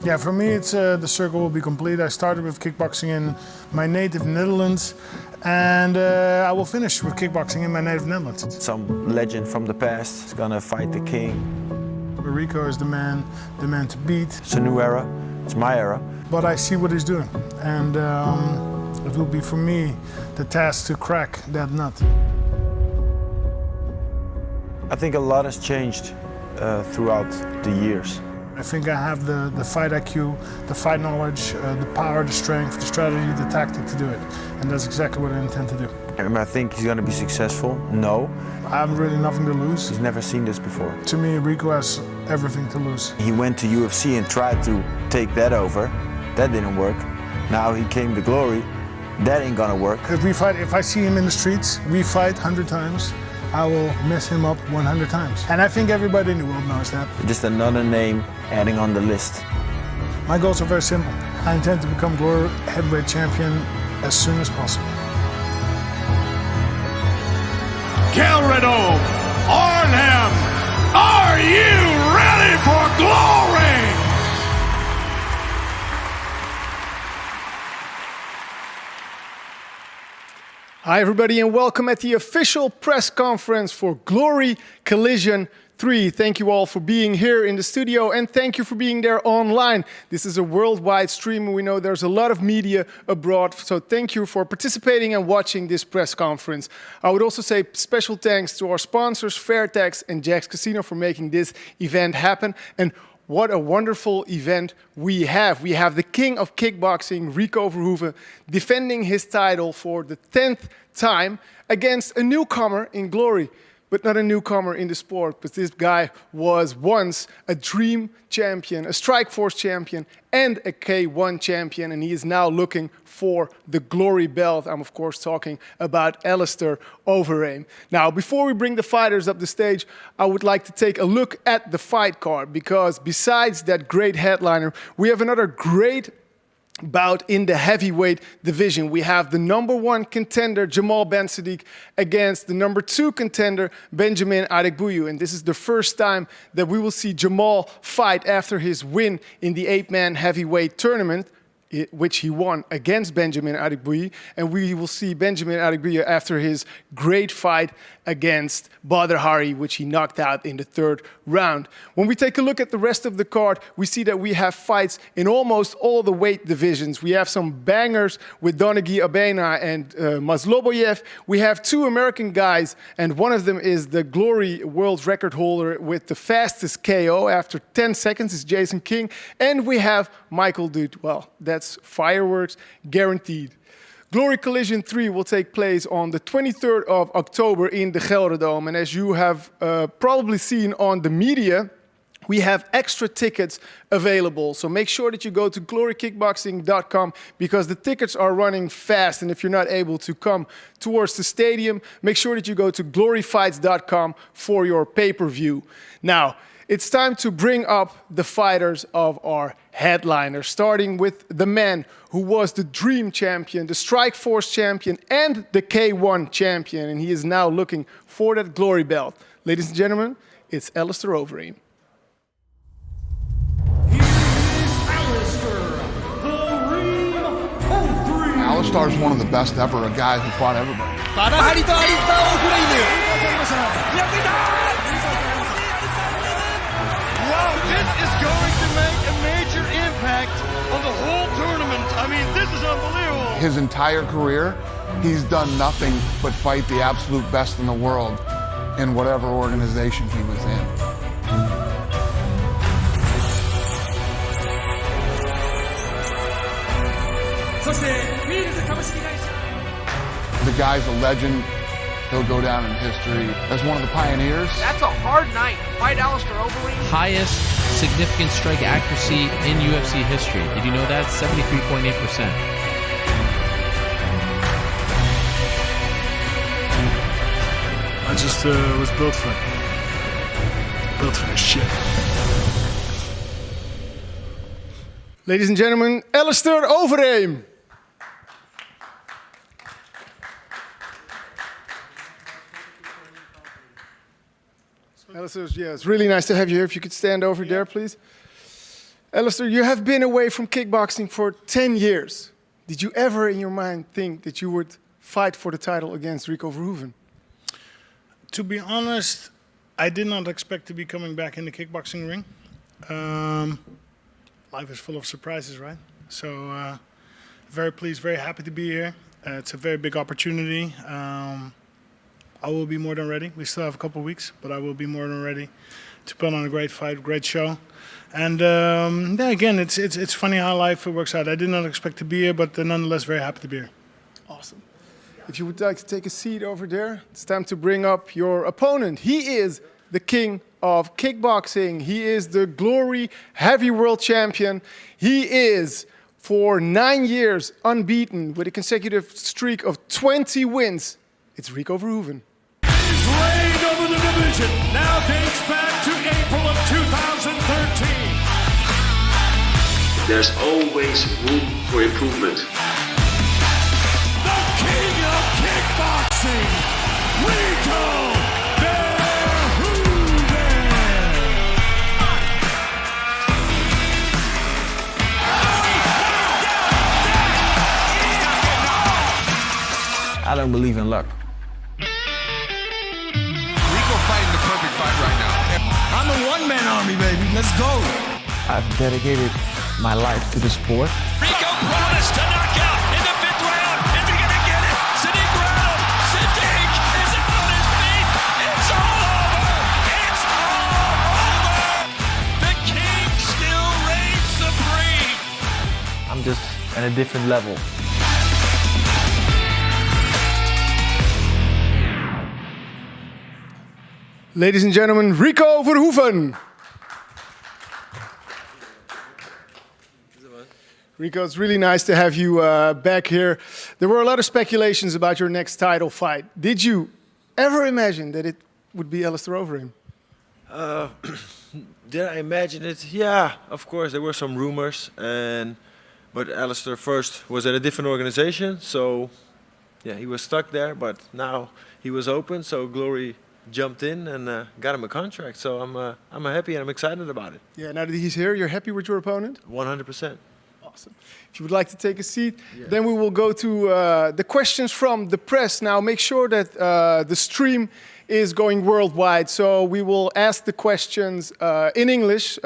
Yeah, for me, it's the circle will be complete. I started with kickboxing in my native Netherlands, and I will finish with kickboxing in my native Netherlands. Some legend from the past is gonna fight the king. Rico is the man to beat. It's a new era. It's my era. But I see what he's doing, and it will be for me the task to crack that nut. I think a lot has changed throughout the years. I think I have the fight IQ, the fight knowledge, the power, the strength, the strategy, the tactic to do it. And that's exactly what I intend to do. I think he's going to be successful? No. I have really nothing to lose. He's never seen this before. To me, Rico has everything to lose. He went to UFC and tried to take that over. That didn't work. Now he came to Glory. That ain't gonna work. If I see him in the streets, we fight 100 times. I will mess him up 100 times. And I think everybody in the world knows that. Just another name adding on the list. My goals are very simple. I intend to become Glory heavyweight champion as soon as possible. Calredo, Arnhem, are you ready for Glory? Hi everybody and welcome at the official press conference for Glory Collision 3. Thank you all for being here in the studio and thank you for being there online. This is a worldwide stream and we know there's a lot of media abroad, so thank you for participating and watching this press conference. I would also say special thanks to our sponsors, Fairtex and Jack's Casino, for making this event happen. And what a wonderful event we have. We have the king of kickboxing, Rico Verhoeven, defending his title for the 10th time against a newcomer in Glory. But not a newcomer in the sport, but this guy was once a Dream champion, a Strikeforce champion, and a K1 champion, and he is now looking for the Glory belt. I'm, of course, talking about Alistair Wolverine. Now, before we bring the fighters up the stage, I would like to take a look at the fight card, because besides that great headliner, we have another great bout in the heavyweight division. We have the #1 contender, Jamal Ben Sadiq, against the #2 contender, Benjamin Adegbuyu. And this is the first time that we will see Jamal fight after his win in the 8-man heavyweight tournament, which he won against Benjamin Adegbuyu. And we will see Benjamin Adegbuyu after his great fight against Badr Hari, which he knocked out in the 3rd round. When we take a look at the rest of the card, we see that we have fights in almost all the weight divisions. We have some bangers with Donagi Abena and Masloboyev. We have 2 American guys, and one of them is the Glory world record holder with the fastest KO after 10 seconds, is Jason King. And we have Michael Dude. Well, that's fireworks guaranteed. Glory Collision 3 will take place on the 23rd of October in the Gelredome. And as you have probably seen on the media, we have extra tickets available. So make sure that you go to glorykickboxing.com, because the tickets are running fast. And if you're not able to come towards the stadium, make sure that you go to gloryfights.com for your pay-per-view. Now, it's time to bring up the fighters of our headliner, starting with the man who was the Dream champion, the Strikeforce champion, and the K1 champion, and he is now looking for that Glory belt. Ladies and gentlemen, it's Alistair Wolverine. Alistair's one of the best ever, a guy who fought everybody. Wow, this is going to make a major impact on the whole tournament. I mean, this is unbelievable. His entire career, he's done nothing but fight the absolute best in the world in whatever organization he was in. The guy's a legend. He'll go down in history as one of the pioneers. That's a hard night. Fight Alistair Wolverine. Highest significant strike accuracy in UFC history. Did you know that? 73.8%. I just was built for it. Built for this shit. Ladies and gentlemen, Alistair Wolverine. Alistair, yeah, it's really nice to have you here. If you could stand over there, please. Alistair, you have been away from kickboxing for 10 years. Did you ever in your mind think that you would fight for the title against Rico Verhoeven? To be honest, I did not expect to be coming back in the kickboxing ring. Life is full of surprises, right? So very pleased, very happy to be here. It's a very big opportunity. I will be more than ready. We still have a couple of weeks, but I will be more than ready to put on a great fight, great show. And yeah, again, it's funny how life works out. I did not expect to be here, but nonetheless, very happy to be here. Awesome. If you would like to take a seat over there, it's time to bring up your opponent. He is the king of kickboxing. He is the Glory Heavy World Champion. He is, for 9 years, unbeaten with a consecutive streak of 20 wins. It's Rico Verhoeven. His reign over the division now dates back to April of 2013. There's always room for improvement. The king of kickboxing, Rico Verhoeven. I don't believe in luck. Rico fighting the perfect fight right now. I'm a one-man army, baby. Let's go. I've dedicated my life to the sport. Rico promised to knock out in the 5th round. Is he gonna get it? Sadiq Rao. Sadiq is on his feet. It's all over. It's all over. The king still reigns supreme. I'm just at a different level. Ladies and gentlemen, Rico Verhoeven. Rico, it's really nice to have you back here. There were a lot of speculations about your next title fight. Did you ever imagine that it would be Alistair Wolverine? Did I imagine it? Yeah, of course. There were some rumors, but Alistair first was at a different organization, so yeah, he was stuck there. But now he was open, so Glory jumped in and got him a contract. So I'm happy and I'm excited about it. Yeah, now that he's here, you're happy with your opponent? 100%. Awesome. If you would like to take a seat, then we will go to the questions from the press. Now, make sure that the stream is going worldwide. So we will ask the questions in English.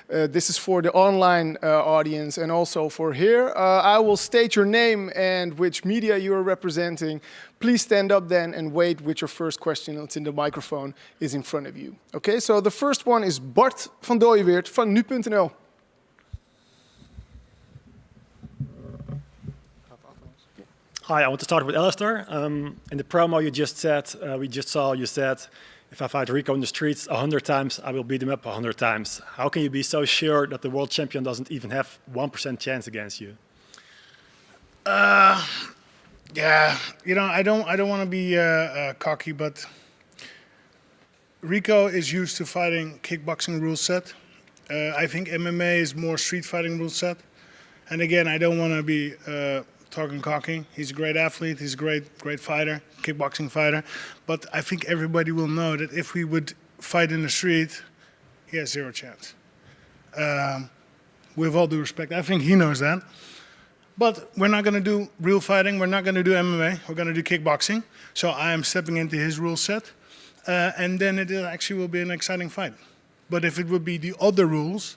This is for the online audience and also for here. I will state your name and which media you are representing. Please stand up then and wait with your first question until the microphone is in front of you. Okay, so the first one is Bart van Dooyeweert van nu.nl. Hi, I want to start with Alistair. In the promo you just said, you said, if I fight Rico in the streets 100 times, I will beat him up 100 times. How can you be so sure that the world champion doesn't even have 1% chance against you? Yeah, you know, I don't want to be cocky, but Rico is used to fighting kickboxing rule set. I think MMA is more street fighting rule set. And again, I don't want to be talking cocky. He's a great athlete. He's a great fighter, kickboxing fighter. But I think everybody will know that if we would fight in the street, he has zero chance. With all due respect, I think he knows that. But we're not going to do real fighting. We're not going to do MMA. We're going to do kickboxing. So I am stepping into his rule set. And then it actually will be an exciting fight. But if it would be the other rules,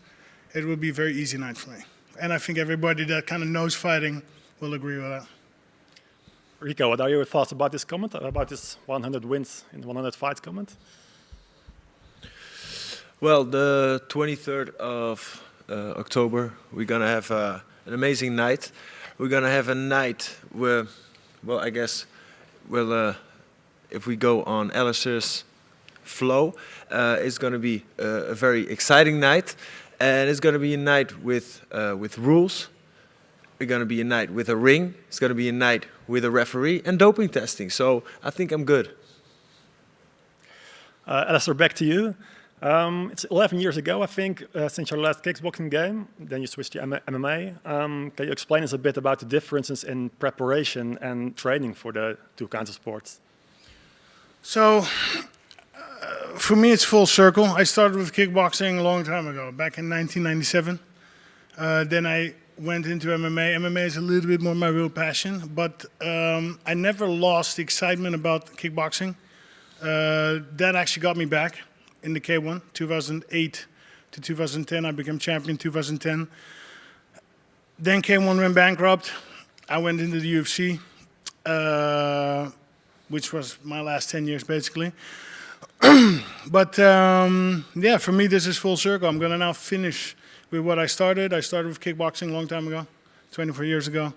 it would be a very easy night for me. And I think everybody that kind of knows fighting will agree with that. Rico, what are your thoughts about this comment, about this 100 wins in 100 fights comment? Well, the 23rd of October, we're going to have an amazing night. We're going to have a night where, well, I guess, if we go on Alistair's flow, it's going to be a very exciting night. And it's going to be a night with rules. It's going to be a night with a ring. It's going to be a night with a referee and doping testing. So I think I'm good. Alistair, back to you. It's 11 years ago, I think, since your last kickboxing game. Then you switched to MMA. Can you explain us a bit about the differences in preparation and training for the two kinds of sports? So, For me, it's full circle. I started with kickboxing a long time ago, back in 1997. Then I went into MMA. MMA is a little bit more my real passion, but I never lost the excitement about kickboxing. That actually got me back in the K1, 2008 to 2010. I became champion 2010. Then K1 went bankrupt. I went into the UFC, which was my last 10 years basically. But yeah, for me, this is full circle. I'm going to now finish with what I started. I started with kickboxing a long time ago, 24 years ago.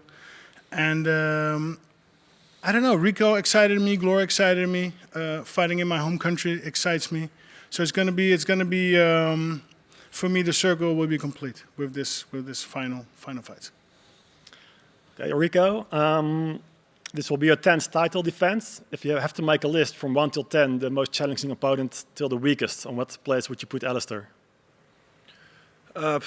And I don't know, Rico excited me, Glory excited me, fighting in my home country excites me. So it's going to be for me, the circle will be complete with this final fights. Okay, Rico, this will be your 10th title defense. If you have to make a list from 1 till 10, the most challenging opponent till the weakest, on what place would you put Alistair? I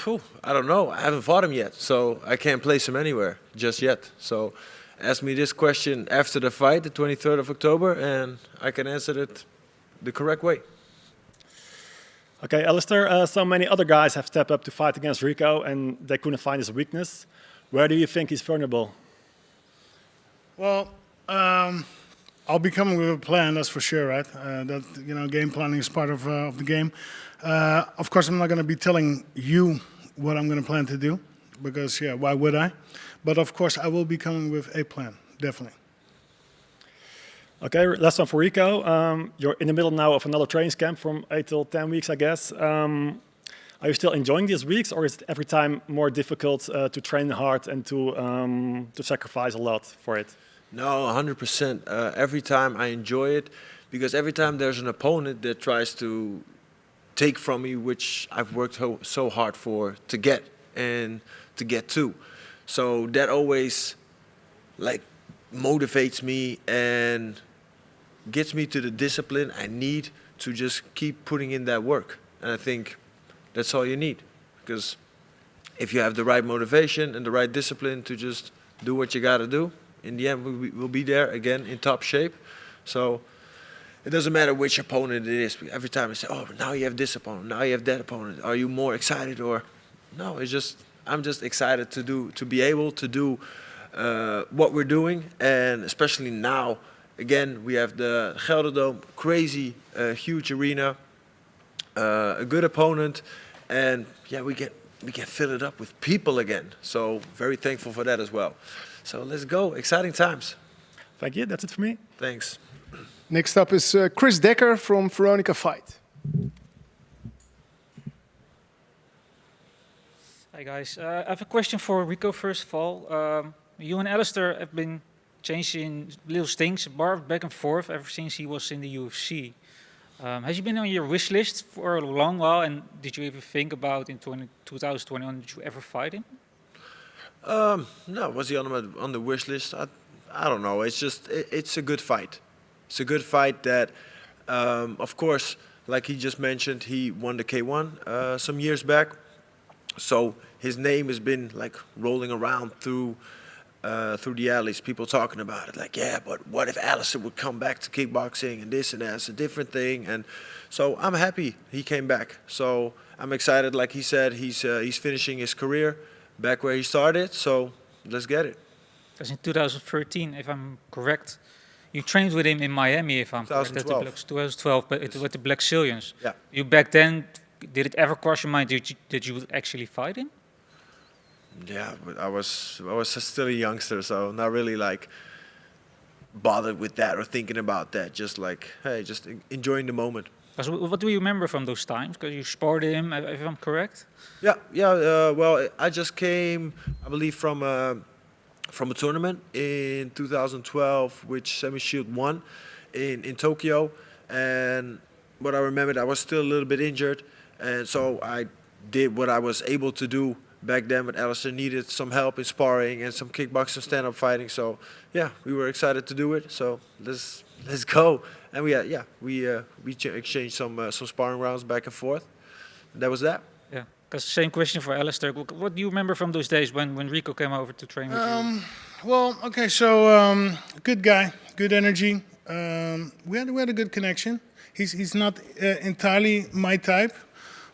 don't know. I haven't fought him yet, so I can't place him anywhere just yet. So ask me this question after the fight, the 23rd of October, and I can answer it the correct way. Okay, Alistair, so many other guys have stepped up to fight against Rico, and they couldn't find his weakness. Where do you think he's vulnerable? Well, I'll be coming with a plan, that's for sure, right? That game planning is part of the game. Of course, I'm not going to be telling you what I'm going to plan to do, because yeah, why would I? But of course, I will be coming with a plan, definitely. Okay, last one for Rico. You're in the middle now of another training camp from 8 till 10 weeks, I guess. Are you still enjoying these weeks, or is it every time more difficult to train hard and to sacrifice a lot for it? No, 100%. Every time I enjoy it, because every time there's an opponent that tries to take from me, which I've worked so hard for to get and to get to. So that always motivates me and gets me to the discipline I need to just keep putting in that work. And I think that's all you need, because if you have the right motivation and the right discipline to just do what you got to do, in the end we'll be there again in top shape. So it doesn't matter which opponent it is. Every time I say, oh, now you have this opponent, now you have that opponent. Are you more excited? Or no, it's just I'm just excited to be able to do what we're doing, and especially now. Again, we have the Gelderdome, crazy, huge arena, a good opponent, and yeah, we can fill it up with people again. So very thankful for that as well. So let's go, exciting times. Thank you. That's it for me. Thanks. Next up is Chris Decker from Mma Fight. Hi guys, I have a question for Rico first of all. You and Alistair have been changing little things, back and forth ever since he was in the UFC. Has he been on your wish list for a long while, and did you ever think about in 2021, did you ever fight him? No, was he on the wish list? I don't know. It's just it's a good fight. It's a good fight that, of course, like he just mentioned, he won the K1 some years back. So his name has been rolling around through the alleys, people talking about it, yeah, but what if Alistair would come back to kickboxing and this and that? It's a different thing. And so I'm happy he came back. So I'm excited. Like he said, he's finishing his career back where he started. So let's get it. Because in 2013, if I'm correct, you trained with him in Miami, if I'm correct. 2012, but with the Black Zillions. Yeah. You back then, did it ever cross your mind that you would actually fight him? Yeah, but I was still a youngster, so not really bothered with that or thinking about that. Just hey, just enjoying the moment. What do you remember from those times? Because you sparred him, if I'm correct. Yeah. Well, I just came, I believe, from a tournament in 2012, which Semi Shield won in Tokyo, and what I remembered, I was still a little bit injured, and so I did what I was able to do. Back then, but Alistair needed some help in sparring and some kickboxing, stand-up fighting. So yeah, we were excited to do it. So let's go. And we exchanged some sparring rounds back and forth. And that was that. Yeah. Because same question for Alistair. What do you remember from those days when Rico came over to train with you? Well, okay, so good guy, good energy. We had a good connection. He's not entirely my type,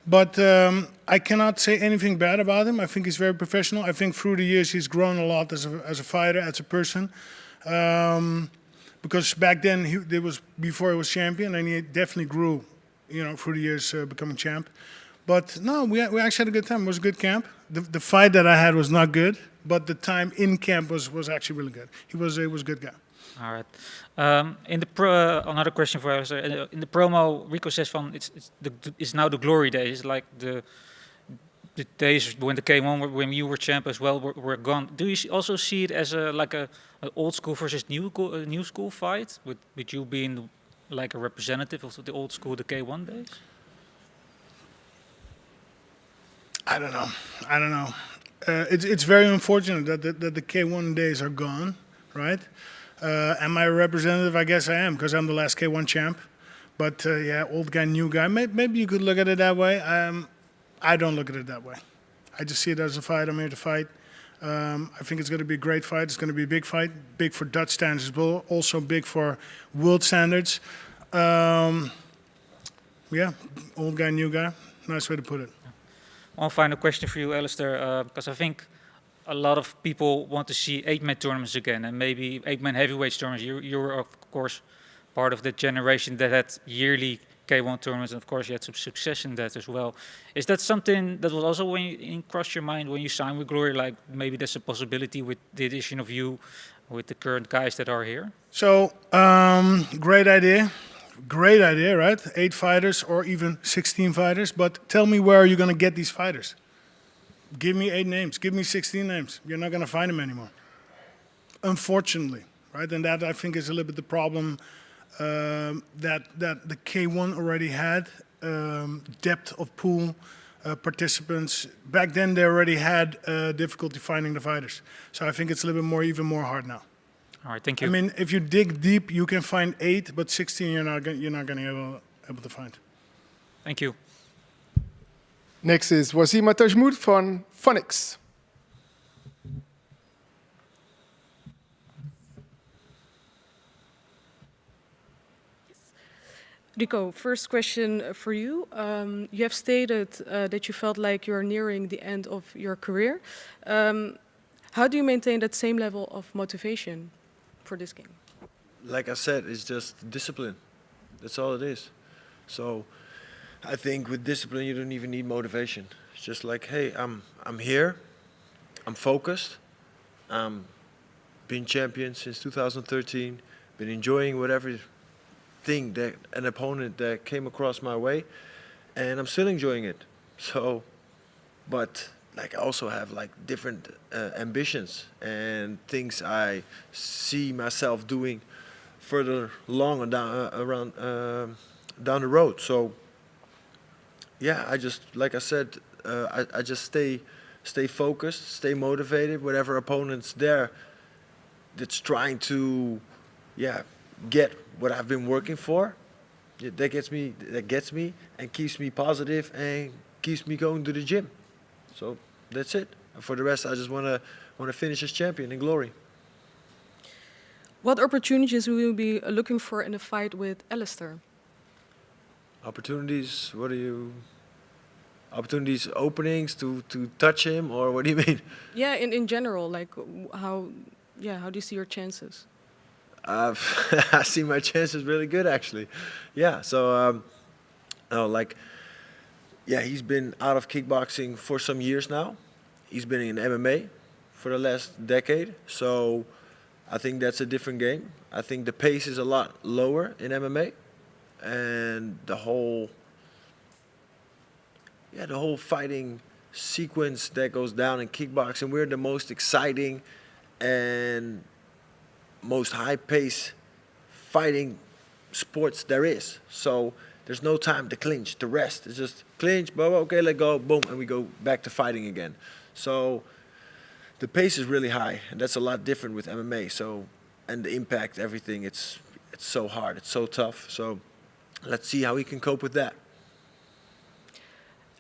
but I cannot say anything bad about him. I think he's very professional. I think through the years he's grown a lot as a fighter, as a person. Because back then before he was champion, and he definitely grew, through the years becoming champ. But no, we actually had a good time. It was a good camp. The fight that I had was not good, but the time in camp was actually really good. He was a good guy. All right. Another question for us. In the promo, Rico says it's now the glory days, like the days when the K1, when you were champ as well, were gone. Do you also see it as an old school versus new school fight, with you being like a representative of the old school, the K1 days? I don't know. It's very unfortunate that the K1 days are gone, right? Am I a representative? I guess I am, because I'm the last K1 champ. But yeah, old guy, new guy. Maybe you could look at it that way. I don't look at it that way. I just see it as a fight. I'm here to fight. I think it's going to be a great fight. It's going to be a big fight. Big for Dutch standards, but also big for world standards. Yeah, old guy, new guy. Nice way to put it. One final question for you, Alistair, because I think a lot of people want to see 8-man tournaments again, and maybe 8-man heavyweight tournaments. You were, of course, part of the generation that had yearly K1 tournaments, and of course you had some success in that as well. Is that something that was also crossed your mind when you signed with Glory, like maybe there's a possibility with the addition of you, with the current guys that are here? So, great idea. Great idea, right? 8 fighters or even 16 fighters. But tell me, where are you going to get these fighters? Give me 8 names. Give me 16 names. You're not going to find them anymore. Unfortunately, right? And that, I think, is a little bit the problem that the K1 already had. Depth of pool, participants. Back then, they already had difficulty finding the fighters. So I think it's a little bit even more hard now. All right, thank you. I mean, if you dig deep, you can find 8, but 16 you're not going to be able to find. Thank you. Next is Wasim Tajmoud van Phonics. Rico, first question for you. You have stated that you felt like you're nearing the end of your career. How do you maintain that same level of motivation for this game? Like I said, it's just discipline. That's all it is. So I think with discipline, you don't even need motivation. It's just like, hey, I'm here. I'm focused. Been champion since 2013. Been enjoying whatever thing that an opponent that came across my way, and I'm still enjoying it. So, but like I also have like different ambitions and things I see myself doing further along and down the road. So yeah, I just, like I said, I just stay focused, stay motivated. Whatever opponent's there that's trying to, get what I've been working for, that gets me and keeps me positive and keeps me going to the gym. So that's it. And for the rest, I just want to finish as champion in glory. What opportunities will you be looking for in a fight with Alistair? Opportunities? Opportunities, openings to touch him, or what do you mean? Yeah, in general, like how do you see your chances? I see my chances really good, actually. Yeah, so, he's been out of kickboxing for some years now. He's been in MMA for the last decade, so I think that's a different game. I think the pace is a lot lower in MMA, and the whole fighting sequence that goes down in kickboxing, we're the most exciting and most high-paced fighting sports there is. So there's no time to clinch, to rest. It's just clinch, boom, okay, let go, boom, and we go back to fighting again. So the pace is really high, and that's a lot different with MMA. So, and the impact, everything, it's so hard, it's so tough. So let's see how we can cope with that.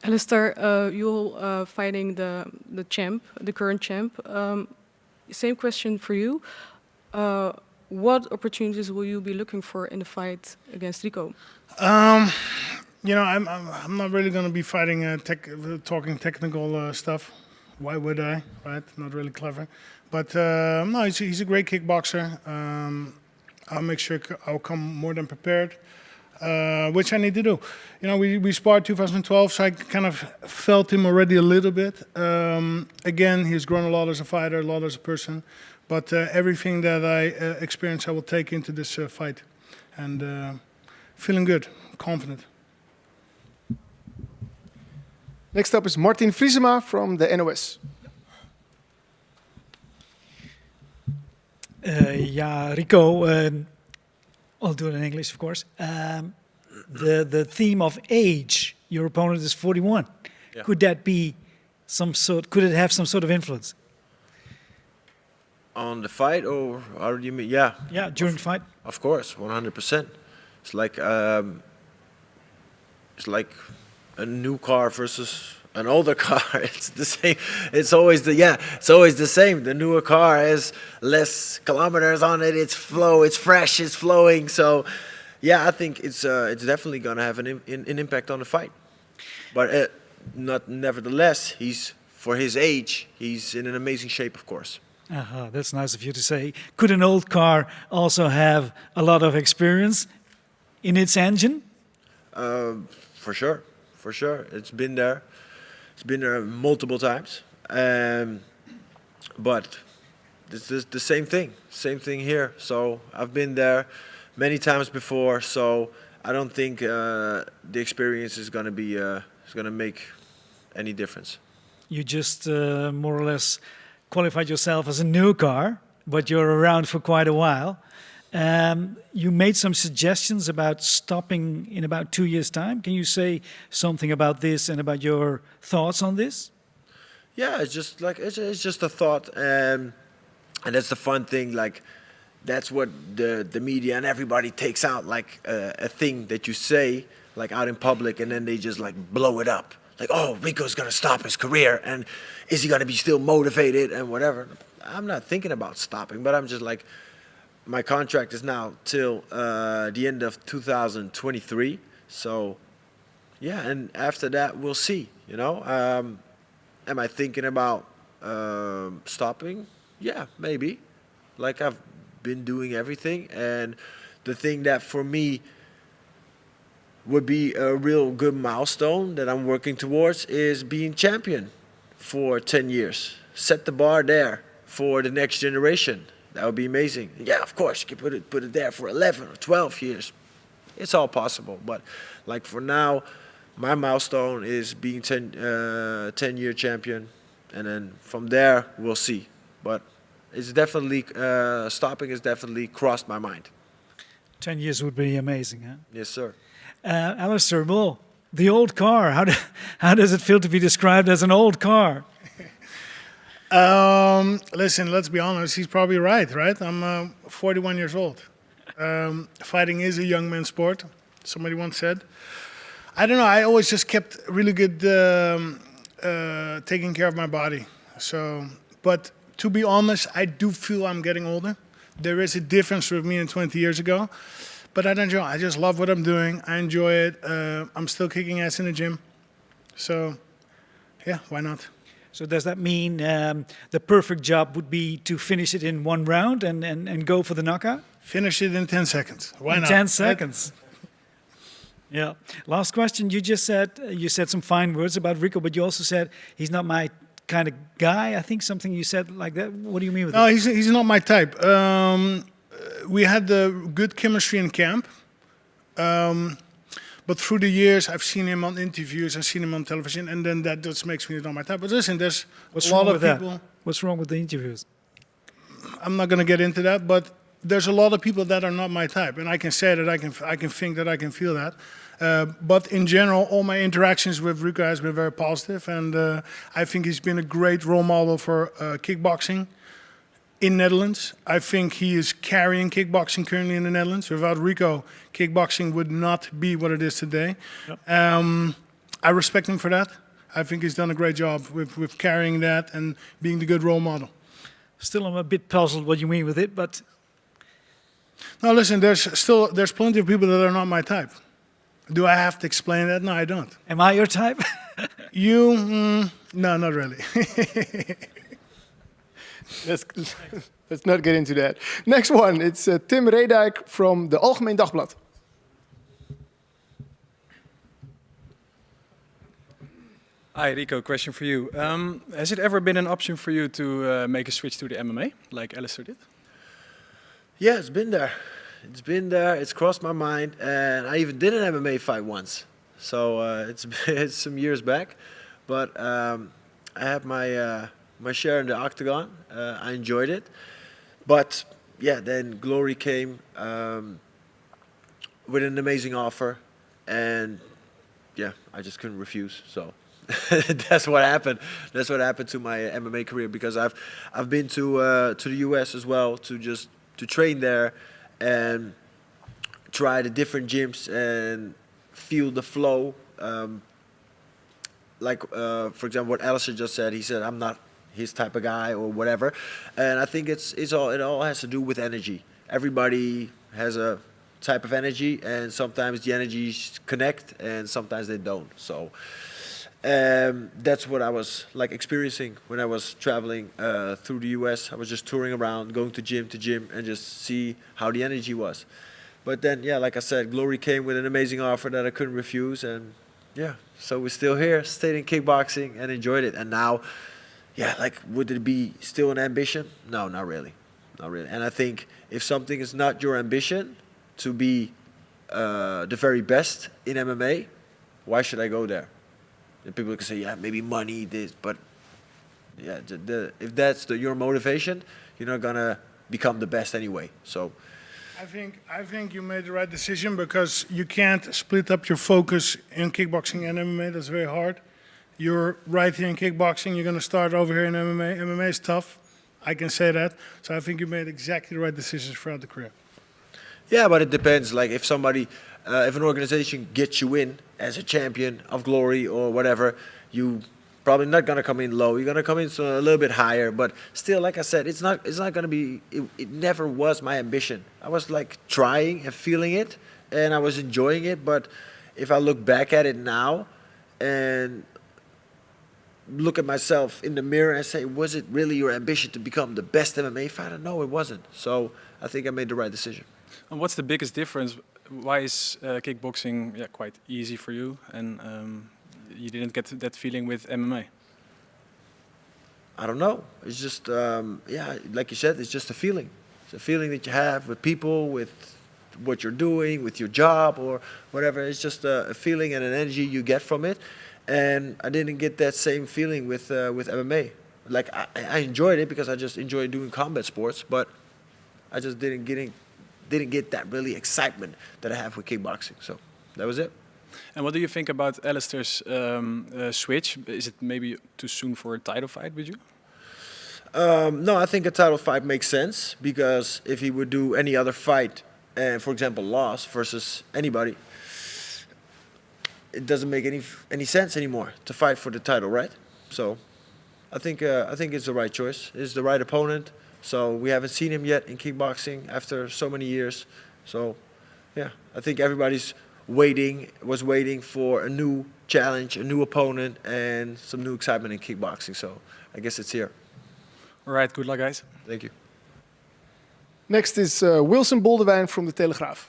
Alistair, you're fighting the champ, the current champ. Same question for you. what opportunities will you be looking for in the fight against Rico? You know, I'm not really going to be fighting talking technical stuff. Why would I? Right? Not really clever. But no, he's a great kickboxer. I'll make sure I'll come more than prepared, which I need to do. You know, we sparred 2012, so I kind of felt him already a little bit. Again, he's grown a lot as a fighter, a lot as a person. But everything that I experience, I will take into this fight. And feeling good, confident. Next up is Martin Vriesema from the NOS. Yeah, Rico, I'll do it in English, of course. The theme of age, your opponent is 41. Yeah. Could that be could it have some sort of influence? On the fight, or how do you mean? Yeah. Yeah, during the fight. Of course, 100%. It's like a new car versus an older car. It's the same. It's always the same. The newer car has less kilometers on it. It's fresh, it's flowing. So, yeah, I think it's definitely gonna have an impact on the fight. But nevertheless, for his age, he's in an amazing shape, of course. That's nice of you to say. Could an old car also have a lot of experience in its engine? For sure. It's been there. It's been there multiple times. But it's the same thing. Same thing here. So I've been there many times before. So I don't think the experience is going to make any difference. You just more or less qualified yourself as a new car, but you're around for quite a while. You made some suggestions about stopping in about 2 years' time. Can you say something about this and about your thoughts on this? Yeah, it's just a thought, and that's the fun thing. Like, that's what the media and everybody takes out, like a thing that you say like out in public, and then they just like blow it up. Like, oh, Rico's gonna stop his career, and is he gonna be still motivated and whatever? I'm not thinking about stopping, but I'm just like, my contract is now till the end of 2023. So, yeah, and after that we'll see. You know, am I thinking about stopping? Yeah, maybe. Like, I've been doing everything, and the thing that for me would be a real good milestone that I'm working towards is being champion for 10 years. Set the bar there for the next generation. That would be amazing. Yeah, of course, you can put it there for 11 or 12 years. It's all possible. But like for now, my milestone is being 10-year champion. And then from there, we'll see. But it's definitely, stopping has definitely crossed my mind. 10 years would be amazing, huh? Yes, sir. Alistair, well, the old car, how does it feel to be described as an old car? Listen, let's be honest, he's probably right? I'm 41 years old. Fighting is a young man's sport, somebody once said. I don't know, I always just kept really good taking care of my body. So, but to be honest, I do feel I'm getting older. There is a difference with me and 20 years ago. But I don't know, I just love what I'm doing. I enjoy it. I'm still kicking ass in the gym. So, yeah, why not? So does that mean the perfect job would be to finish it in one round and go for the knockout? Finish it in 10 seconds. Why in not? 10 seconds. Yeah. Last question. You just said some fine words about Rico, but you also said he's not my kind of guy. I think something you said like that. What do you mean with that? No, he's not my type. We had the good chemistry in camp. But through the years, I've seen him on interviews, I've seen him on television, and then that just makes me not my type. But listen, there's a lot of people. What's wrong with the interviews? I'm not going to get into that, but there's a lot of people that are not my type, and I can say that, I can think that, I can feel that. But in general, all my interactions with Rico has been very positive, and I think he's been a great role model for kickboxing in Netherlands. I think he is carrying kickboxing currently in the Netherlands. Without Rico, kickboxing would not be what it is today. Yep. I respect him for that. I think he's done a great job with carrying that and being the good role model. Still, I'm a bit puzzled what you mean with it, but No, listen, there's plenty of people that are not my type. Do I have to explain that? No, I don't. Am I your type? You? No, not really. Let's not get into that. Next one, it's Tim Redijk from the Algemeen Dagblad. Hi, Rico, question for you. Has it ever been an option for you to make a switch to the MMA, like Alistair did? Yeah, it's been there. It's been there. It's crossed my mind, and I even did an MMA fight once. So it's some years back, but I had my share in the octagon. I enjoyed it, but yeah, then Glory came with an amazing offer, and yeah, I just couldn't refuse. So that's what happened. That's what happened to my MMA career, because I've been to the US as well to train there and try the different gyms and feel the flow. For example, what Alistair just said, he said, I'm not his type of guy or whatever. And I think it all has to do with energy. Everybody has a type of energy, and sometimes the energies connect and sometimes they don't. So that's what I was like experiencing when I was traveling through the US. I was just touring around, going to gym and just see how the energy was. But then, yeah, like I said, Glory came with an amazing offer that I couldn't refuse, and yeah, so we're still here, stayed in kickboxing and enjoyed it. And now, yeah, like, would it be still an ambition? No, not really, not really. And I think if something is not your ambition to be the very best in MMA, why should I go there? And people can say, yeah, maybe money, this, but yeah, if that's your motivation, you're not gonna become the best anyway. So I think you made the right decision, because you can't split up your focus in kickboxing and MMA. That's very hard. You're right here in kickboxing. You're gonna start over here in MMA. MMA is tough. I can say that. So I think you made exactly the right decisions throughout the career. yeah, but it depends. Like if somebody, if an organization gets you in as a champion of Glory or whatever, you probably not gonna come in low. You're gonna come in a little bit higher. But still, like I said, it's not gonna be. It never was my ambition. I was like trying and feeling it, and I was enjoying it. But if I look back at it now, and look at myself in the mirror and say, was it really your ambition to become the best MMA fighter? No, it wasn't. So I think I made the right decision. And what's the biggest difference? Why is kickboxing quite easy for you, and you didn't get that feeling with MMA? I don't know. It's just, like you said, it's just a feeling. It's a feeling that you have with people, with what you're doing, with your job or whatever. It's just a feeling and an energy you get from it. And I didn't get that same feeling with MMA. Like I enjoyed it because I just enjoy doing combat sports, but I just didn't get that really excitement that I have with kickboxing. So that was it. And what do you think about Alistair's switch? Is it maybe too soon for a title fight with you? No, I think a title fight makes sense, because if he would do any other fight and, for example, loss versus anybody, it doesn't make any sense anymore to fight for the title, right? So I think it's the right choice. It's the right opponent. So we haven't seen him yet in kickboxing after so many years. So yeah, I think everybody's was waiting for a new challenge, a new opponent, and some new excitement in kickboxing. So I guess it's here. All right, good luck, guys. Thank you. Next is Wilson Boldewijn from De Telegraaf.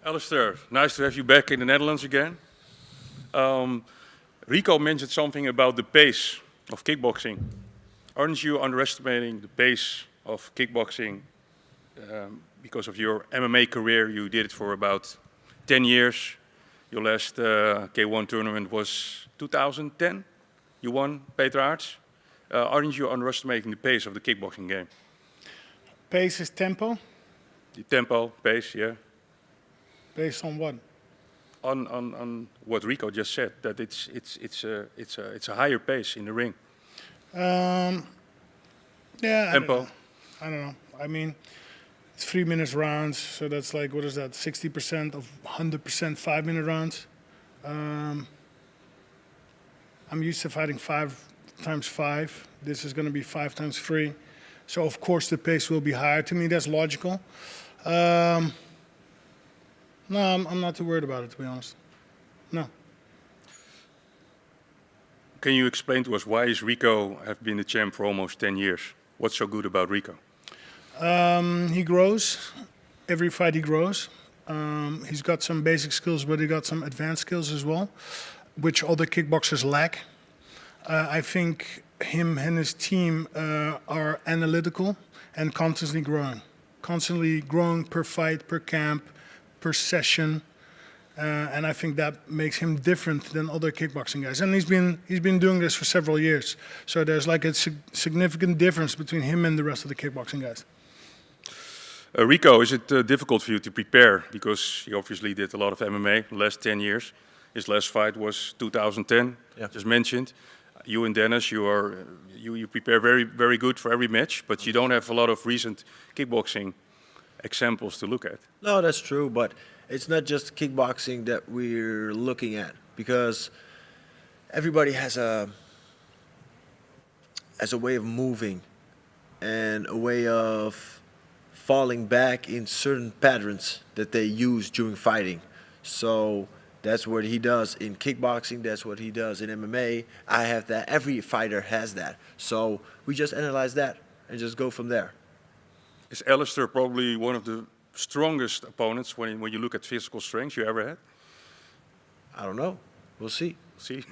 Alistair, nice to have you back in the Netherlands again. Rico mentioned something about the pace of kickboxing. Aren't you underestimating the pace of kickboxing because of your MMA career? You did it for about 10 years. Your last K1 tournament was 2010. You won Peter Aerts. Aren't you underestimating the pace of the kickboxing game? Pace is tempo. The tempo, pace, yeah. Based on what? On what Rico just said, that it's a higher pace in the ring. Yeah. Tempo. I don't know. I mean, it's 3 minutes rounds, so that's like, what is that? 60% of 100% 5-minute rounds. I'm used to fighting 5 times 5. This is going to be 5 times 3. So of course the pace will be higher. To me, that's logical. No, I'm not too worried about it, to be honest. No. Can you explain to us why is Rico have been the champ for almost 10 years? What's so good about Rico? He grows. Every fight he grows. He's got some basic skills, but he got some advanced skills as well, which other kickboxers lack. I think him and his team are analytical and constantly growing. Constantly growing per fight, per camp, per session. And I think that makes him different than other kickboxing guys. And he's been doing this for several years. So there's like a significant difference between him and the rest of the kickboxing guys. Rico, is it difficult for you to prepare? Because he obviously did a lot of MMA the last 10 years. His last fight was 2010, just mentioned. You and Dennis, you prepare very good for every match, but you don't have a lot of recent kickboxing examples to look at. No, that's true, but it's not just kickboxing that we're looking at, because everybody has a way of moving and a way of falling back in certain patterns that they use during fighting. So that's what he does in kickboxing, that's what he does in MMA. I have that, every fighter has that. So we just analyze that and just go from there. Is Alistair probably one of the strongest opponents when you look at physical strength you ever had? I don't know. We'll see.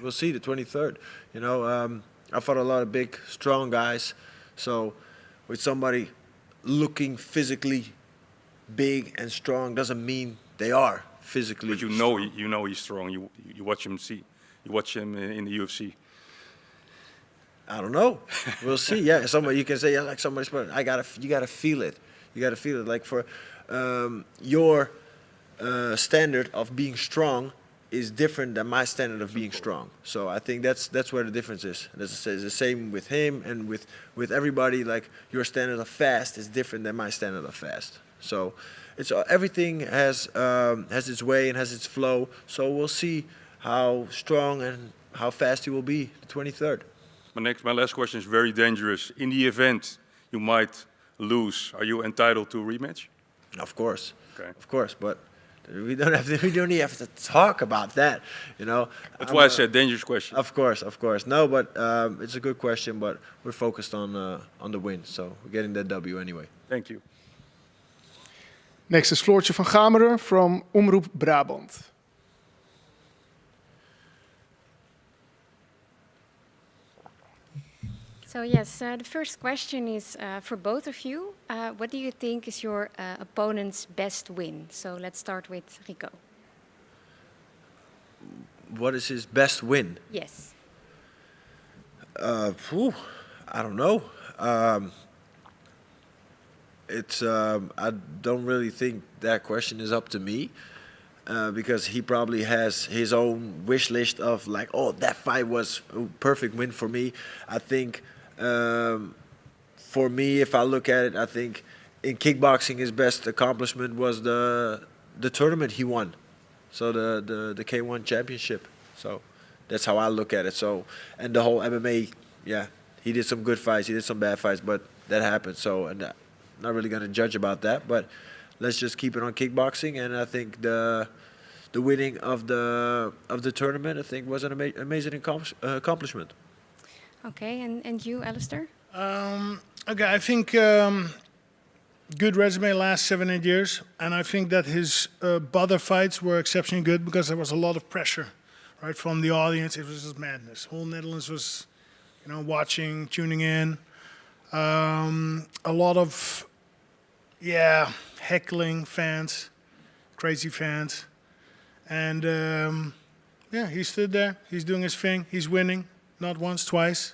We'll see the 23rd. You know, I fought a lot of big, strong guys. So with somebody looking physically big and strong doesn't mean they are physically. But you know he's strong. You watch him you watch him in the UFC. I don't know. We'll see. Yeah, somebody you can say, yeah, like somebody's, but you gotta feel it. You gotta feel it. Like for your standard of being strong is different than my standard of being strong. So I think that's where the difference is. And it's the same with him and with everybody. Like your standard of fast is different than my standard of fast. So it's everything has its way and has its flow. So we'll see how strong and how fast he will be the 23rd. My last question is very dangerous. In the event you might lose, are you entitled to a rematch? Of course. Okay. Of course, but we don't even have to talk about that, you know. That's why I said dangerous question. Of course. No, but it's a good question, but we're focused on the win, so we're getting that W anyway. Thank you. Next is Floortje van Gameren from Omroep Brabant. So yes, the first question is for both of you. What do you think is your opponent's best win? So let's start with Rico. What is his best win? Yes. I don't know. I don't really think that question is up to me. Because he probably has his own wish list of like, oh, that fight was a perfect win for me. I think for me, if I look at it, I think in kickboxing his best accomplishment was the tournament he won. So the K1 championship. So that's how I look at it. So, and the whole MMA, yeah, he did some good fights, he did some bad fights, but that happened. So, and I'm not really going to judge about that, but let's just keep it on kickboxing. And I think the winning of the tournament, I think, was an amazing accomplishment. Okay, and you, Alistair? Okay, I think good resume last 7-8 years, and I think that his other fights were exceptionally good because there was a lot of pressure, right, from the audience. It was just madness. Whole Netherlands was, watching, tuning in. A lot of, heckling fans, crazy fans, and he stood there. He's doing his thing. He's winning. Not once, twice.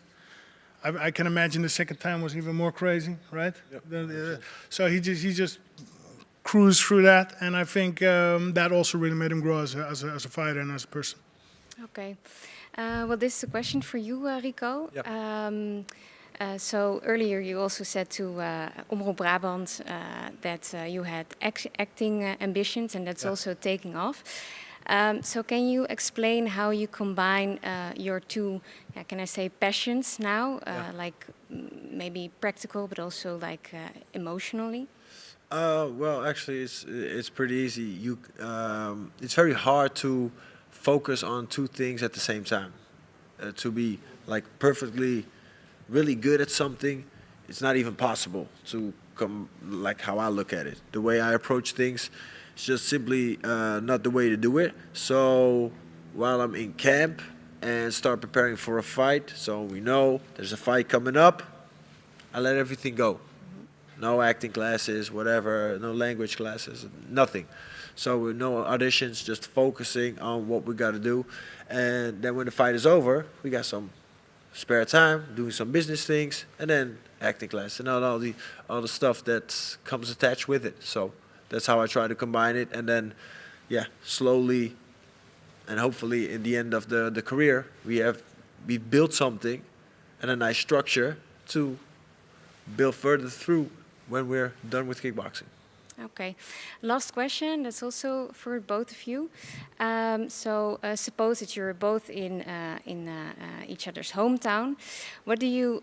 I can imagine the second time was even more crazy, right? Yep. So he just cruised through that, and I think that also really made him grow as a fighter and as a person. Okay. Well, this is a question for you, Rico. Yep. So earlier you also said to Omroep Brabant that you had acting ambitions, and that's also taking off. So can you explain how you combine your two, can I say, passions now, like maybe practical, but also like emotionally? Well, actually, it's pretty easy. It's very hard to focus on two things at the same time. To be like perfectly, really good at something, it's not even possible to come like how I look at it. The way I approach things, it's just simply not the way to do it. So while I'm in camp and start preparing for a fight, so we know there's a fight coming up, I let everything go. No acting classes, whatever, no language classes, nothing. So no auditions, just focusing on what we got to do. And then when the fight is over, we got some spare time, doing some business things, and then acting class and all the stuff that comes attached with it. So that's how I try to combine it. And then, yeah, slowly and hopefully in the end of the career, we built something and a nice structure to build further through when we're done with kickboxing. Okay. Last question. That's also for both of you. So suppose that you're both in each other's hometown. What do you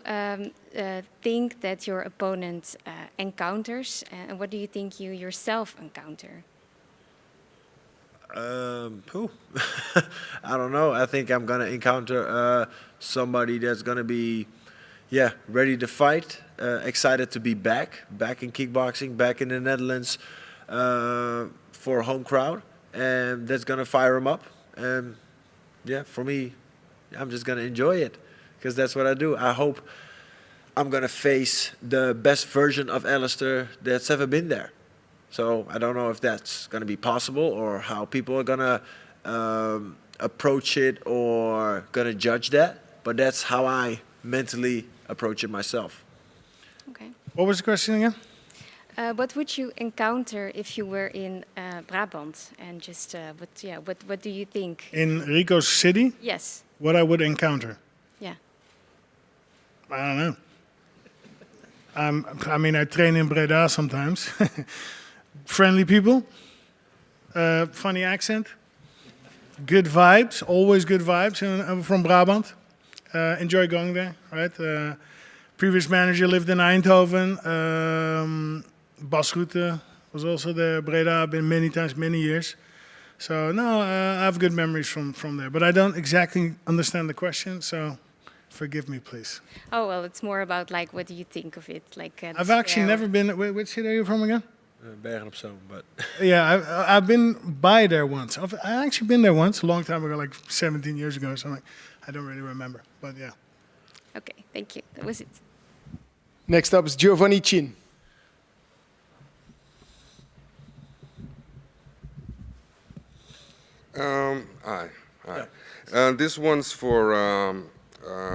think that your opponent encounters, and what do you think you yourself encounter? I don't know. I think I'm gonna encounter somebody that's gonna be, ready to fight. Excited to be back in kickboxing, back in the Netherlands for a home crowd, and that's gonna fire him up. And for me, I'm just gonna enjoy it because that's what I do. I hope I'm gonna face the best version of Alistair that's ever been there. So I don't know if that's gonna be possible or how people are gonna approach it or gonna judge that, but that's how I mentally approach it myself. Okay. What was the question again? What would you encounter if you were in Brabant? And just what do you think? In Rico's city? Yes. What I would encounter? Yeah. I don't know. I mean, I train in Breda sometimes. Friendly people, funny accent, good vibes, always good vibes. I'm from Brabant. Enjoy going there, right? Previous manager lived in Eindhoven. Bas Rutte was also there. Breda, I've been many times, many years. So no, I have good memories from there. But I don't exactly understand the question, so forgive me, please. Oh well, it's more about like what do you think of it? Like I've actually never been. Which city are you from again? Bergen op Zoom, but yeah, I've been by there once. I've actually been there once, a long time ago, like 17 years ago or something. I don't really remember, but yeah. Okay, thank you. That was it. Next up is Giovanni Chin. Hi. This one's for,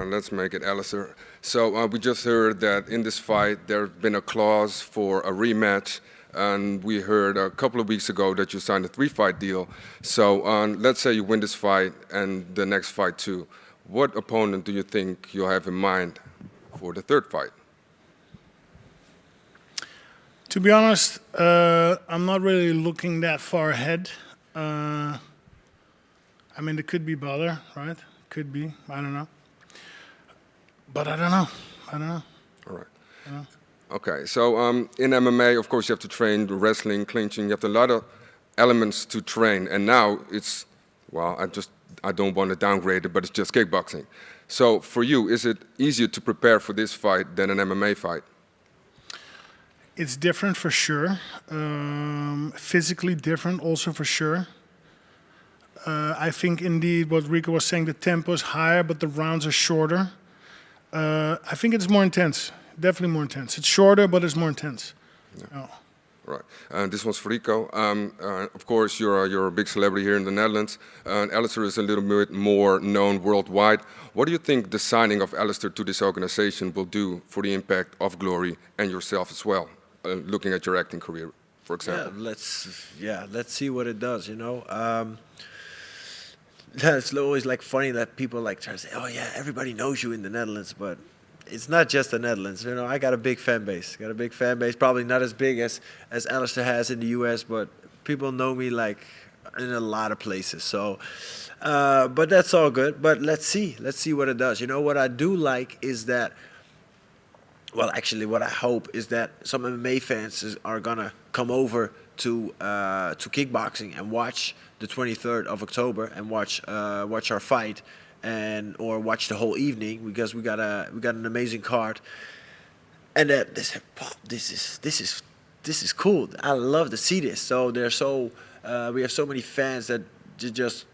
let's make it Alistair. So we just heard that in this fight there's been a clause for a rematch, and we heard a couple of weeks ago that you signed a 3-fight deal. So let's say you win this fight and the next fight too. What opponent do you think you'll have in mind for the third fight? To be honest, I'm not really looking that far ahead. I mean, it could be Balor, right? Could be. I don't know. But I don't know. All right. Okay, so in MMA, of course, you have to train wrestling, clinching. You have a lot of elements to train. And now it's, well, I don't want to downgrade it, but it's just kickboxing. So for you, is it easier to prepare for this fight than an MMA fight? It's different for sure. Physically different also for sure. I think indeed what Rico was saying, the tempo is higher, but the rounds are shorter. I think it's more intense. Definitely more intense. It's shorter, but it's more intense. Yeah. Oh. Right. This one's for Rico. Of course, you're a big celebrity here in the Netherlands. Alistair is a little bit more known worldwide. What do you think the signing of Alistair to this organization will do for the impact of Glory and yourself as well, looking at your acting career, for example? Let's see what it does, you know. It's always like funny that people like try to say, oh yeah, everybody knows you in the Netherlands, but it's not just the Netherlands. You know, I got a big fan base. Probably not as big as Alistair has in the US, but people know me like in a lot of places. So, but that's all good. But let's see what it does. You know, what I do like is that. Well, actually, what I hope is that some MMA fans are gonna come over to kickboxing and watch the 23rd of October and watch our fight, or watch the whole evening, because we got an amazing card. And that this is cool. I love to see this. So we have so many fans that just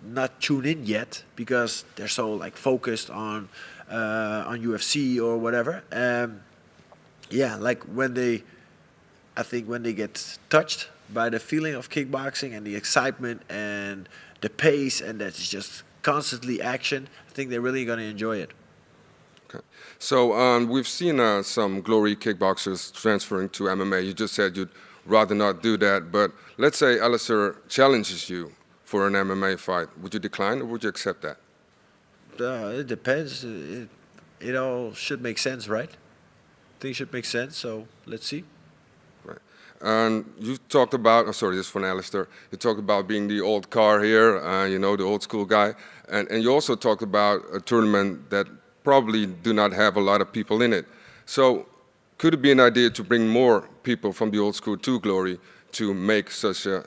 not tune in yet because they're so like focused on UFC or whatever. Yeah, like when they get touched by the feeling of kickboxing and the excitement and the pace, and that's just constantly action, I think they're really gonna enjoy it. Okay. So we've seen some Glory kickboxers transferring to MMA. You just said you'd rather not do that, but let's say Alistair challenges you for an MMA fight. Would you decline or would you accept that? It depends. It all should make sense, right? Things should make sense, so let's see. Right. And you talked about, oh, sorry, this is from Alistair. You talked about being the old car here, you know, the old school guy. And you also talked about a tournament that probably do not have a lot of people in it. So could it be an idea to bring more people from the old school to Glory to make such a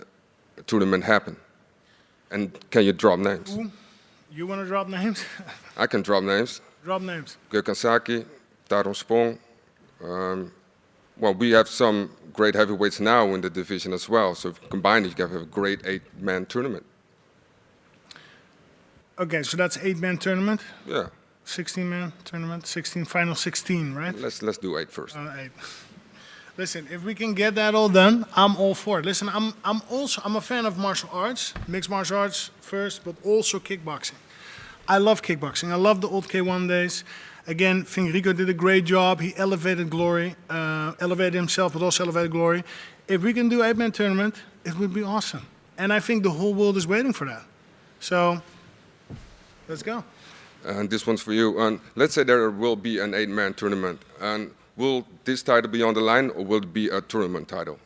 tournament happen? And can you drop names? Ooh, you want to drop names? I can drop names. Drop names. Gökhan Taron Spong. Well, we have some great heavyweights now in the division as well. So if you combine it, you can have a great 8-man tournament. Okay, so that's 8-man tournament? Yeah. 16-man tournament, final 16, right? Let's do 8 first. 8. Listen, if we can get that all done, I'm all for it. Listen, I'm a fan of martial arts, mixed martial arts first, but also kickboxing. I love kickboxing. I love the old K1 days. Again, I think Rico did a great job. He elevated Glory, elevated himself, but also elevated Glory. If we can do 8-man tournament, it would be awesome. And I think the whole world is waiting for that. So, let's go. And this one's for you. And let's say there will be an 8-man tournament. And will this title be on the line, or will it be a tournament title?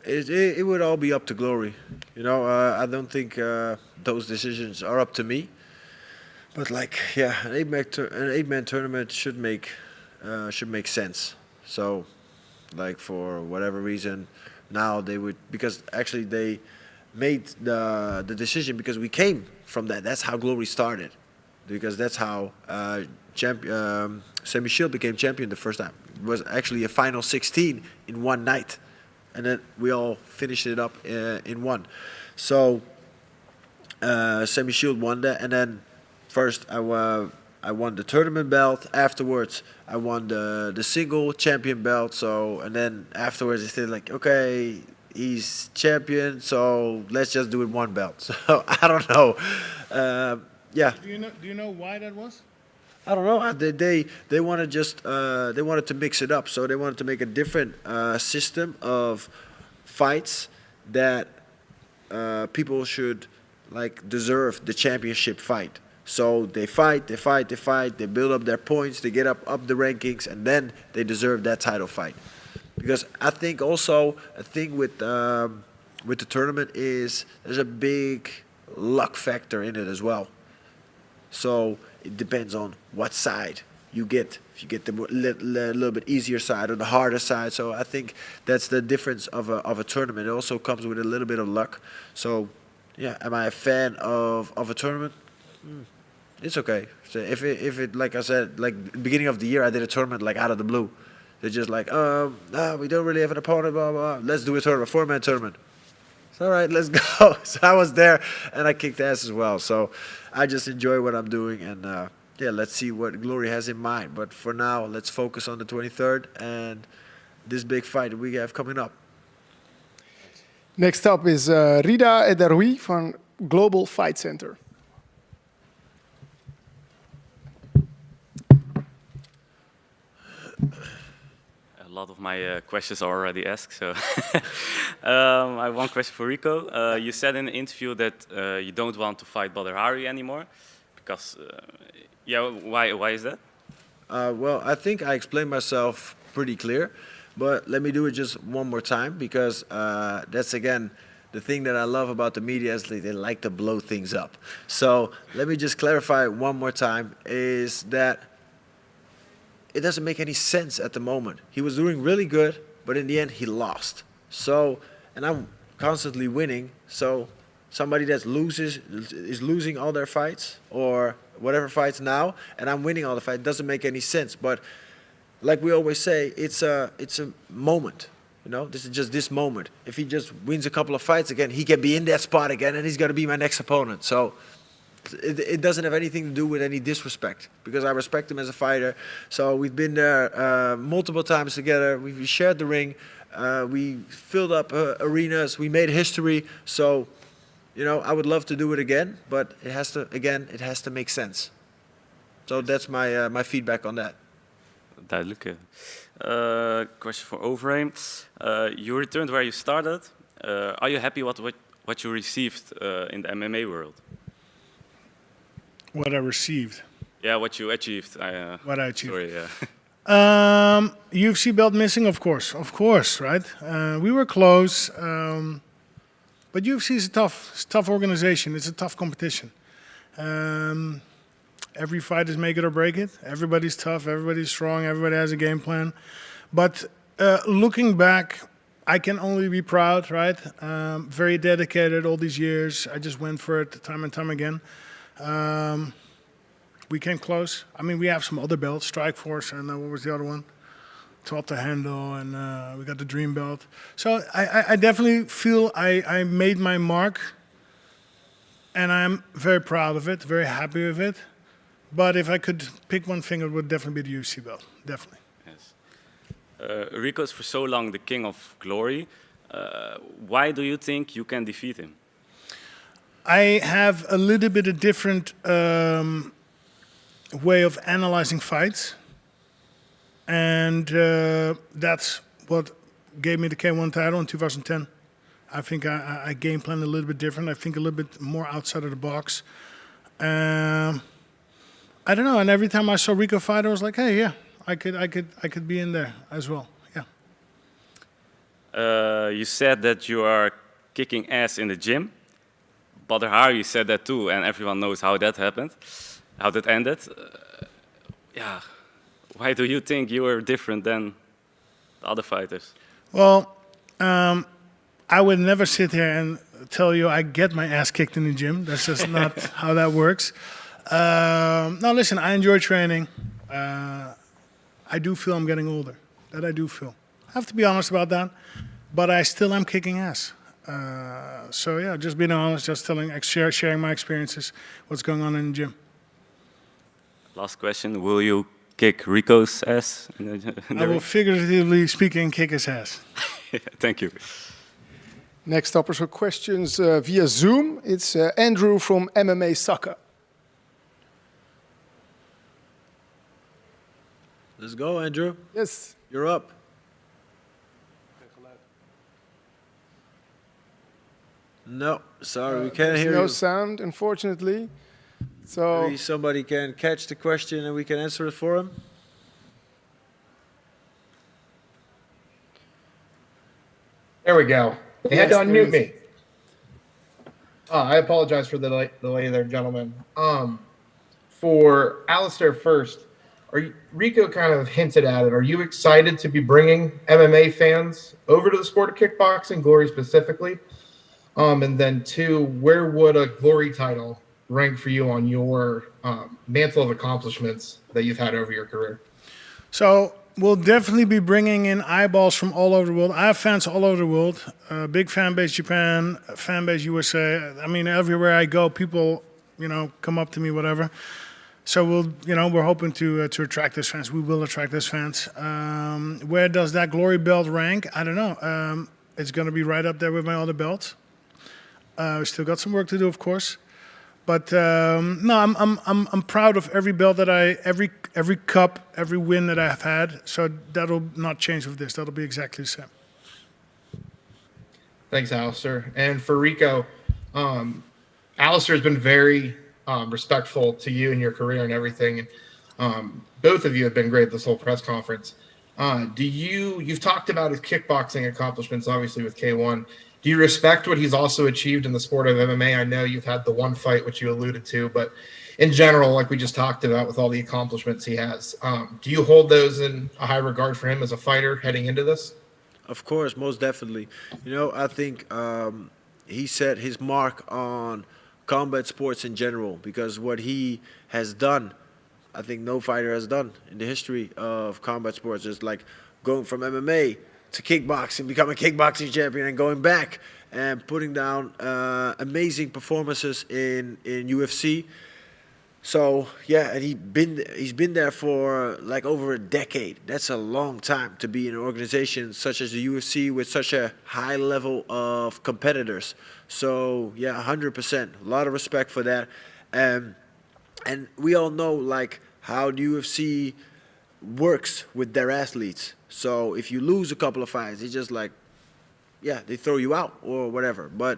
It would all be up to Glory. You know, I don't think those decisions are up to me. But like, yeah, an 8-man tournament should make sense. So, like, for whatever reason, now they would, because actually they made the decision because we came from that. That's how Glory started, because that's how Sammy Shield became champion the first time. It was actually a final 16 in one night, and then we all finished it up in one. So Sammy Shield won that, and then first I won the tournament belt. Afterwards, I won the single champion belt. So, and then afterwards, they said like, okay, he's champion, so let's just do it one belt. So I don't know. Yeah. Do you know why that was? I don't know. They want to just they wanted to mix it up. So they wanted to make a different system of fights that people should like deserve the championship fight. So they fight, they build up their points, they get up the rankings, and then they deserve that title fight. Because I think also a thing with the tournament is there's a big luck factor in it as well. So it depends on what side you get. If you get the little bit easier side or the harder side. So I think that's the difference of a tournament. It also comes with a little bit of luck. So yeah, am I a fan of a tournament? It's okay. So if it like I said, like beginning of the year, I did a tournament like out of the blue. They're just like, we don't really have an opponent, blah, blah, blah. Let's do a tournament, 4-man tournament. It's all right, let's go. So I was there, and I kicked ass as well. So I just enjoy what I'm doing, and yeah, let's see what Glory has in mind. But for now, let's focus on the 23rd and this big fight we have coming up. Next up is Rida Ederoui van Global Fight Center. A lot of my questions are already asked, so I have one question for Rico. You said in the interview that you don't want to fight Badr Hari anymore, because, yeah, why is that? Well, I think I explained myself pretty clear. but let me do it just one more time because that's, again, the thing that I love about the media is they like to blow things up. So let me just clarify one more time, is that it doesn't make any sense at the moment. He was doing really good, but in the end, he lost. So, and I'm constantly winning, so somebody that is losing all their fights or whatever fights now, and I'm winning all the fights, doesn't make any sense. But like we always say, it's a moment. You know, this is just this moment. If he just wins a couple of fights again, he can be in that spot again, and he's going to be my next opponent. So it doesn't have anything to do with any disrespect, because I respect him as a fighter. So we've been there multiple times together. We shared the ring. We filled up arenas. We made history. So, you know, I would love to do it again, but it has to make sense. So that's my feedback on that. Duidelijk. Question for Overeem. You returned where you started. Are you happy what you received in the MMA world? What I received. Yeah, what you achieved. What I achieved. Sorry, yeah. UFC belt missing, of course, right? We were close, but UFC is a tough organization. It's a tough competition. Every fight is make it or break it. Everybody's tough, everybody's strong, everybody has a game plan. But looking back, I can only be proud, right? Very dedicated all these years. I just went for it time and time again. We came close. I mean, we have some other belts, Strike Force, and what was the other one? Top to Handle, and we got the Dream Belt. So I definitely feel I made my mark, and I'm very proud of it, very happy with it. But if I could pick one thing, it would definitely be the UFC belt, definitely. Yes. Rico is for so long the king of glory. Why do you think you can defeat him? I have a little bit of different way of analyzing fights. And that's what gave me the K1 title in 2010. I think I game plan a little bit different. I think a little bit more outside of the box. I don't know. And every time I saw Rico fight, I was like, hey, yeah, I could be in there as well. Yeah. You said that you are kicking ass in the gym. Badr Hari said that too, and everyone knows how that happened, how that ended. Yeah. Why do you think you are different than the other fighters? Well, I would never sit here and tell you I get my ass kicked in the gym. That's just not how that works. No, listen, I enjoy training. I do feel I'm getting older. That I do feel. I have to be honest about that. But I still am kicking ass. So yeah, just being honest, just sharing my experiences, what's going on in the gym. Last question, will you kick Rico's ass? I will, figuratively speaking, kick his ass. Thank you. Next up is for questions via Zoom. It's Andrew from MMA Soccer. Let's go, Andrew. Yes. You're up. No, sorry, we can't hear you. No sound, unfortunately. So maybe somebody can catch the question and we can answer it for him. There we go. They had to unmute me. I apologize for the delay there, gentlemen. For Alistair first, Rico kind of hinted at it. Are you excited to be bringing MMA fans over to the sport of kickboxing, Glory specifically? And then two, where would a Glory title rank for you on your mantle of accomplishments that you've had over your career? So we'll definitely be bringing in eyeballs from all over the world. I have fans all over the world. Big fan base Japan, fan base USA. I mean, everywhere I go, people, come up to me, whatever. So we're hoping to attract those fans. We will attract those fans. Where does that Glory belt rank? I don't know. It's going to be right up there with my other belts. We still got some work to do, of course. But no, I'm proud of every belt that every cup, every win that I've had. So that'll not change with this. That'll be exactly the same. Thanks, Alistair. And for Rico, Alistair has been very respectful to you and your career and everything. And both of you have been great this whole press conference. You've talked about his kickboxing accomplishments, obviously with K1. Do you respect what he's also achieved in the sport of MMA? I know you've had the one fight, which you alluded to, but in general, like we just talked about with all the accomplishments he has, do you hold those in a high regard for him as a fighter heading into this? Of course, most definitely. You know, I think he set his mark on combat sports in general because what he has done, I think no fighter has done in the history of combat sports, just like going from MMA to kickboxing, becoming a kickboxing champion and going back and putting down amazing performances in UFC. So yeah, and he's been there for like over a decade. That's a long time to be in an organization such as the UFC with such a high level of competitors. So yeah, 100%, a lot of respect for that. And we all know like how the UFC works with their athletes. So if you lose a couple of fights, it's just like, yeah, they throw you out or whatever. But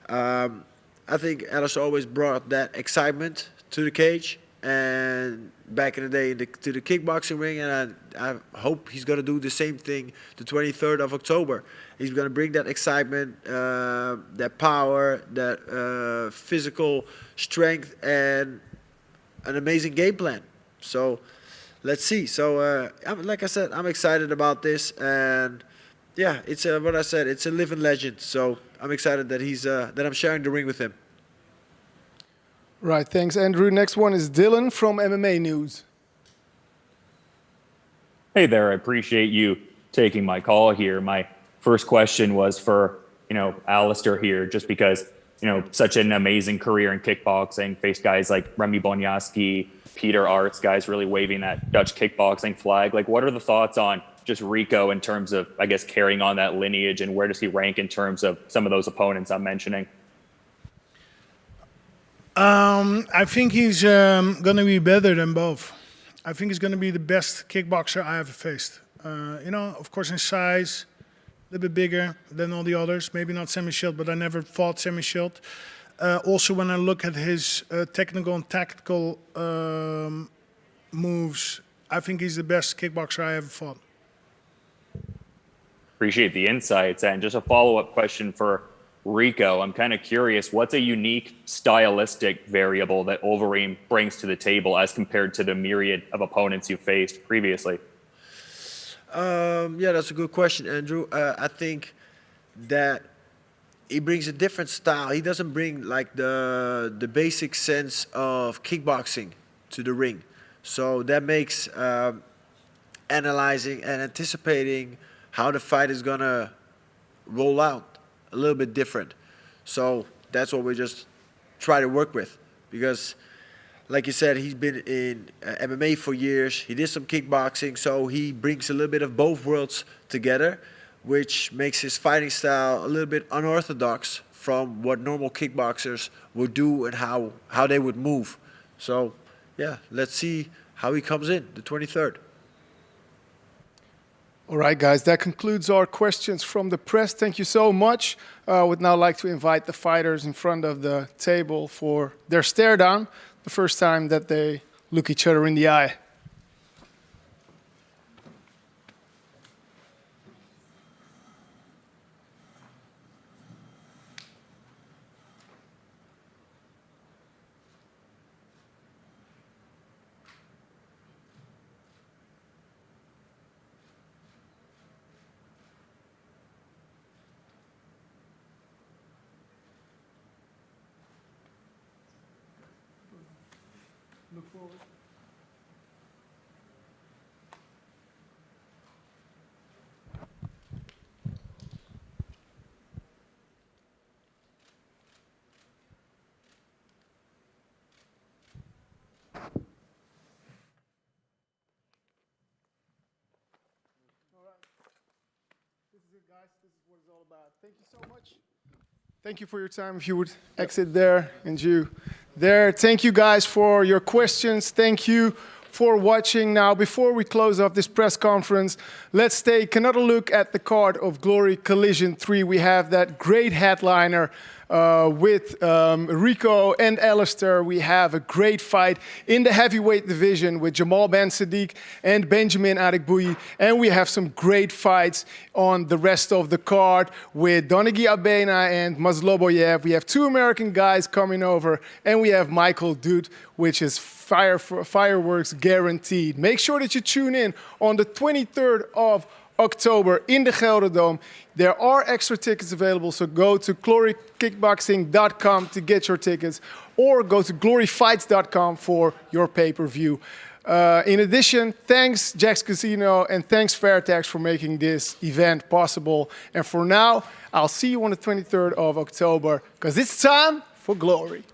I think Alistair always brought that excitement to the cage and back in the day to the kickboxing ring, and I hope he's going to do the same thing the 23rd of October. He's going to bring that excitement, that power, that physical strength, and an amazing game plan. So let's see. So like I said, I'm excited about this, and yeah, it's what I said. It's a living legend. So I'm excited that that I'm sharing the ring with him. Right, thanks, Andrew. Next one is Dylan from MMA News. Hey there, I appreciate you taking my call here. My first question was for, Alistair here, just because, such an amazing career in kickboxing, faced guys like Remy Bonjasky, Peter Arts, guys really waving that Dutch kickboxing flag. Like, what are the thoughts on just Rico in terms of, I guess, carrying on that lineage, and where does he rank in terms of some of those opponents I'm mentioning? I think he's going to be better than both. I think he's going to be the best kickboxer I ever faced. Of course, in size, a little bit bigger than all the others. Maybe not semi-shield, but I never fought semi-shield. Also, when I look at his technical and tactical moves, I think he's the best kickboxer I ever fought. Appreciate the insights. And just a follow-up question for Rico, I'm kind of curious, what's a unique stylistic variable that Overeem brings to the table as compared to the myriad of opponents you faced previously? Yeah, that's a good question, Andrew. I think that he brings a different style. He doesn't bring like the basic sense of kickboxing to the ring. So that makes analyzing and anticipating how the fight is going to roll out a little bit different. So that's what we just try to work with, because like you said, he's been in MMA for years. He did some kickboxing, so he brings a little bit of both worlds together, which makes his fighting style a little bit unorthodox from what normal kickboxers would do and how they would move. So yeah, let's see how he comes in the 23rd. All right, guys, that concludes our questions from the press. Thank you so much. I would now like to invite the fighters in front of the table for their stare down, the first time that they look each other in the eye. Look forward. This is it, guys. This is what it's all about. Thank you so much. Thank you for your time. If you would exit there and you there. Thank you guys for your questions. Thank you for watching. Now, before we close off this press conference, let's take another look at the card of Glory Collision 3. We have that great headliner with Rico and Alistair. We have a great fight in the heavyweight division with Jamal Ben Sadiq and Benjamin Adekbuyi. And we have some great fights on the rest of the card with Donegi Abena and Mazloboyev. We have 2 American guys coming over, and we have Michael Dude, which is fireworks guaranteed. Make sure that you tune in on the 23rd of October in the Gelderdome. There are extra tickets available, so go to glorykickboxing.com to get your tickets, or go to gloryfights.com for your pay-per-view. In addition, thanks Jack's Casino and thanks Fairtax for making this event possible. And for now, I'll see you on the 23rd of October, because it's time for Glory.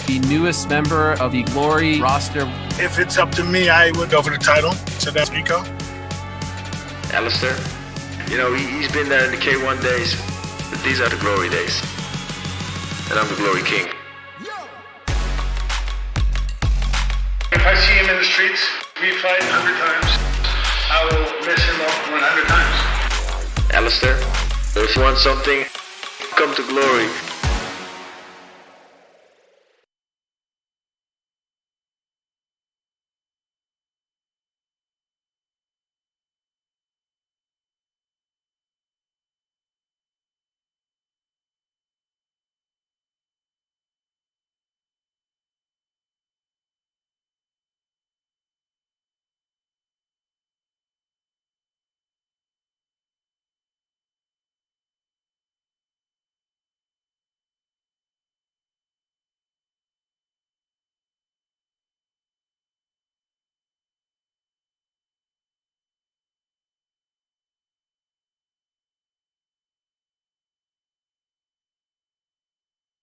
The newest member of the Glory roster. If it's up to me, I would go for the title. So that's Rico. Alistair, you know, he's been there in the K1 days, but these are the Glory days. And I'm the Glory King. If I see him in the streets, we fight 100 times, I will miss him off 100 times. Alistair, if you want something, come to Glory.